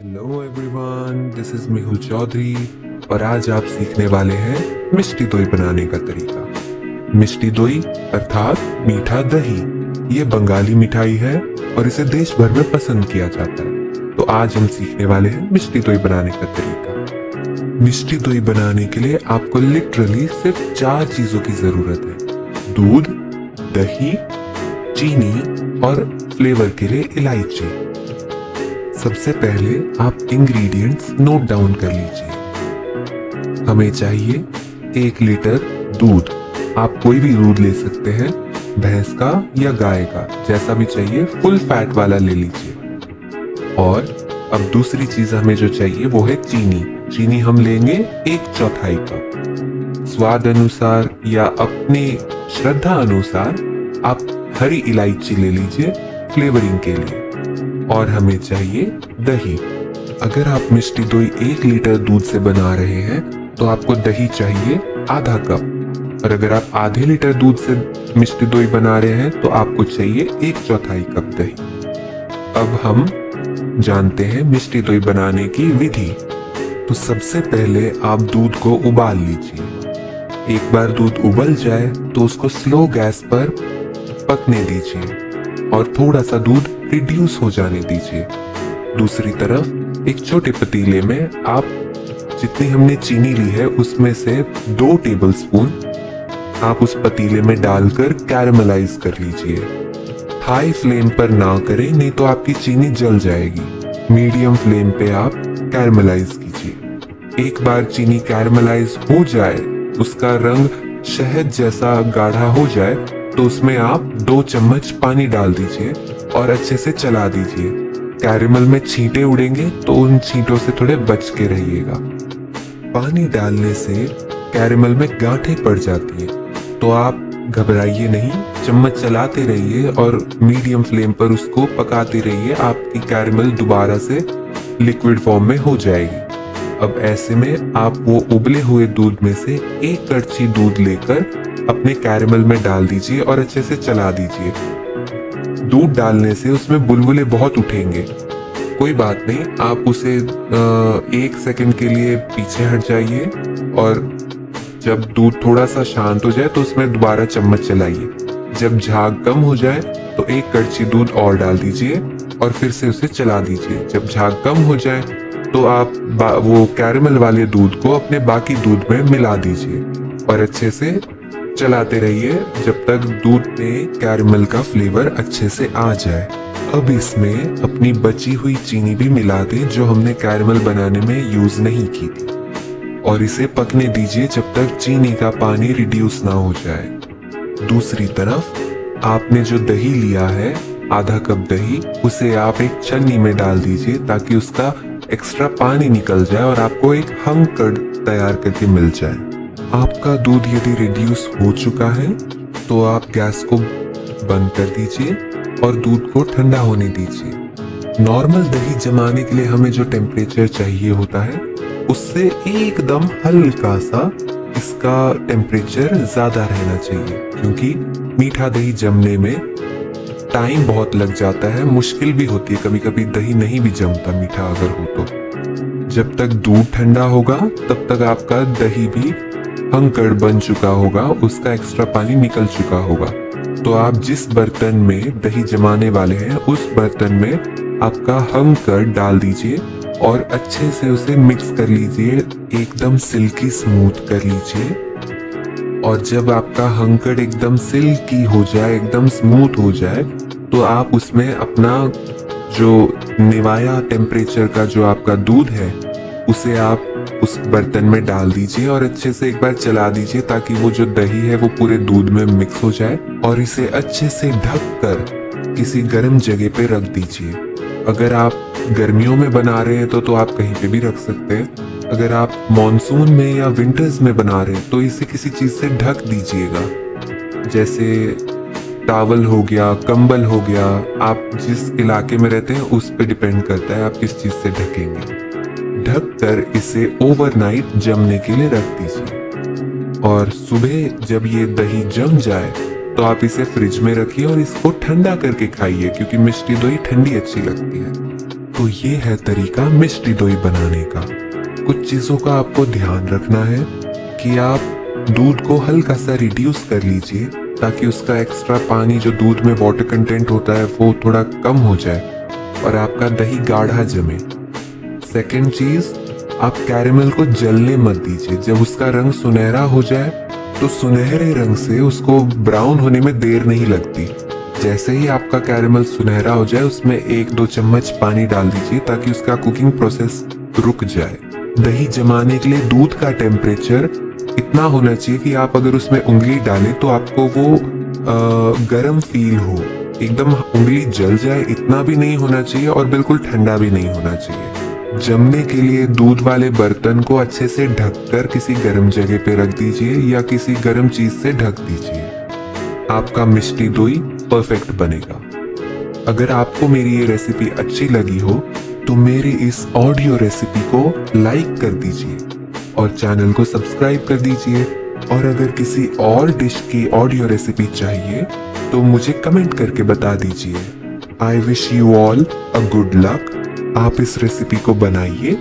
Hello everyone, this is Mehul Chaudhary और आज आप सीखने वाले हैं मिष्टी दोई बनाने का तरीका। मिष्टी दोई अर्थात मीठा दही ये बंगाली मिठाई है और इसे देश भर में पसंद किया जाता है। तो आज हम सीखने वाले हैं मिष्टी दोई बनाने का तरीका। मिष्टी दोई बनाने के लिए आपको लिटरली सिर्फ 4 चीजों की जरूरत है: दूध, दही, चीनी और फ्लेवर के लिए इलायची। सबसे पहले आप इंग्रेडिएंट्स नोट डाउन कर लीजिए। हमें चाहिए 1 लीटर दूध। आप कोई भी दूध ले सकते हैं, भैंस का या गाय का, जैसा भी चाहिए, फुल फैट वाला ले लीजिए। और अब दूसरी चीज हमें जो चाहिए वो है चीनी। चीनी हम लेंगे 1/4 कप। स्वाद अनुसार या अपने श्रद्धा अनुसार आप हरी इलायची ले लीजिए फ्लेवरिंग के लिए। और हमें चाहिए दही। अगर आप मिष्टी दोई 1 लीटर दूध से बना रहे हैं तो आपको दही चाहिए आधा कप, और अगर आप आधे लीटर दूध से मिष्टी दोई बना रहे हैं तो आपको चाहिए 1/4 कप दही। अब हम जानते हैं मिष्टी दोई बनाने की विधि। तो सबसे पहले आप दूध को उबाल लीजिए। एक बार दूध उबल जाए तो उसको स्लो गैस पर पकने दीजिए और थोड़ा सा दूध रिड्यूस हो जाने दीजिए। दूसरी तरफ एक छोटे पतीले में आप जितनी हमने चीनी ली है उसमें से 2 टेबलस्पून आप उस पतीले में डालकर कैरमलाइज कर लीजिए। हाई फ्लेम पर ना करें, नहीं तो आपकी चीनी जल जाएगी। मीडियम फ्लेम पे आप कैरमलाइज कीजिए। एक बार चीनी कैरमलाइज हो जाए, उसका रंग शहद जैसा गाढ़ा हो जाए, तो उसमें आप 2 चम्मच पानी डाल दीजिए और अच्छे से चला दीजिए। कैरेमल में छींटे उड़ेंगे तो उन छींटों से थोड़े बच के रहिएगा। पानी डालने से कैरेमल में गांठें पड़ जाती है, तो आप घबराइए नहीं, चम्मच चलाते रहिए और मीडियम फ्लेम पर उसको पकाते रहिए। आपकी कैरेमल दोबारा से लिक्विड फॉर्म में हो जाएगी। अब ऐसे में आप वो उबले हुए दूध में से 1 कड़छी दूध लेकर अपने कैरेमल में डाल दीजिए और अच्छे से चला दीजिए। दूध डालने से उसमें बुलबुले बहुत उठेंगे, कोई बात नहीं, आप उसे 1 सेकंड के लिए पीछे हट जाइए और जब दूध थोड़ा सा शांत हो जाए तो उसमें दोबारा चम्मच चलाइए। जब झाग कम हो जाए तो 1 कड़छी दूध और डाल दीजिए और फिर से उसे चला दीजिए। जब झाग कम हो जाए तो आप वो कैरेमल वाले दूध को अपने बाकी दूध में मिला दीजिए और अच्छे से चलाते रहिए जब तक दूध में कैरेमल का फ्लेवर अच्छे से आ जाए। अब इसमें अपनी बची हुई चीनी भी मिला दें जो हमने कैरेमल बनाने में यूज नहीं की थी, और इसे पकने दीजिए जब तक चीनी का पानी रिड्यूस ना हो जाए। दूसरी तरफ आपने जो दही लिया है, आधा कप दही, उसे आप एक छन्नी में डाल दीजिए ताकि उसका एक्स्ट्रा पानी निकल जाए और आपको एक हंग कर्ड तैयार करके मिल जाए। आपका दूध यदि रिड्यूस हो चुका है तो आप गैस को बंद कर दीजिए और दूध को ठंडा होने दीजिए। नॉर्मल दही जमाने के लिए हमें जो टेम्परेचर चाहिए होता है उससे एकदम हल्का सा इसका टेम्परेचर ज्यादा रहना चाहिए, क्योंकि मीठा दही जमने में टाइम बहुत लग जाता है, मुश्किल भी होती है, कभी कभी दही नहीं भी जमता मीठा अगर हो तो। जब तक दूध ठंडा होगा तब तक आपका दही भी हंकड़ बन चुका होगा, उसका एक्स्ट्रा पानी निकल चुका होगा। तो आप जिस बर्तन में दही जमाने वाले हैं उस बर्तन में आपका हंकड़ डाल दीजिए और अच्छे से उसे मिक्स कर लीजिए, एकदम सिल्की स्मूथ कर लीजिए। और जब आपका हंकड़ एकदम सिल्की हो जाए, एकदम स्मूथ हो जाए, तो आप उसमें अपना जो निवाया टेम्परेचर का जो आपका दूध है उसे आप उस बर्तन में डाल दीजिए और अच्छे से एक बार चला दीजिए ताकि वो जो दही है वो पूरे दूध में मिक्स हो जाए। और इसे अच्छे से ढक कर किसी गर्म जगह पे रख दीजिए। अगर आप गर्मियों में बना रहे हैं तो आप कहीं पे भी रख सकते हैं। अगर आप मॉनसून में या विंटर्स में बना रहे हैं तो इसे किसी चीज से ढक दीजिएगा, जैसे टावल हो गया, कंबल हो गया। आप जिस इलाके में रहते हैं उस पे डिपेंड करता है आप किस चीज से ढकेंगे। ढक कर इसे ओवरनाइट जमने के लिए रख दीजिए और सुबह जब ये दही जम जाए तो आप इसे फ्रिज में रखिए और इसको ठंडा करके खाइए, क्योंकि मिष्टी दोई ठंडी अच्छी लगती है। तो ये है तरीका मिष्टी दोई बनाने का। कुछ चीज़ों का आपको ध्यान रखना है कि आप दूध को हल्का सा रिड्यूस कर लीजिए ताकि उसका एक्स्ट्रा पानी जो दूध में वाटर कंटेंट होता है वो थोड़ा कम हो जाए और आपका दही गाढ़ा जमे। सेकेंड चीज, आप कैरेमल को जलने मत दीजिए। जब उसका रंग सुनहरा हो जाए तो सुनहरे रंग से उसको ब्राउन होने में देर नहीं लगती। जैसे ही आपका कैरेमल सुनहरा हो जाए उसमें 1-2 चम्मच पानी डाल दीजिए ताकि उसका कुकिंग प्रोसेस रुक जाए। दही जमाने के लिए दूध का टेम्परेचर इतना होना चाहिए कि आप अगर उसमें उंगली डालें तो आपको वो गर्म फील हो, एकदम उंगली जल जाए इतना भी नहीं होना चाहिए और बिल्कुल ठंडा भी नहीं होना चाहिए। जमने के लिए दूध वाले बर्तन को अच्छे से ढककर किसी गर्म जगह पे रख दीजिए या किसी गर्म चीज से ढक दीजिए। आपका मिष्टी दोई परफेक्ट बनेगा। अगर आपको मेरी ये रेसिपी अच्छी लगी हो तो मेरी इस ऑडियो रेसिपी को लाइक कर दीजिए और चैनल को सब्सक्राइब कर दीजिए। और अगर किसी और डिश की ऑडियो रेसिपी चाहिए तो मुझे कमेंट करके बता दीजिए। I wish you all a good luck. आप इस रेसिपी को बनाइए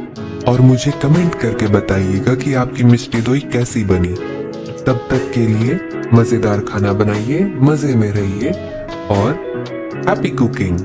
और मुझे कमेंट करके बताइएगा कि आपकी मिष्टी दोई कैसी बनी। तब तक के लिए मजेदार खाना बनाइए, मजे में रहिए और हैप्पी कुकिंग।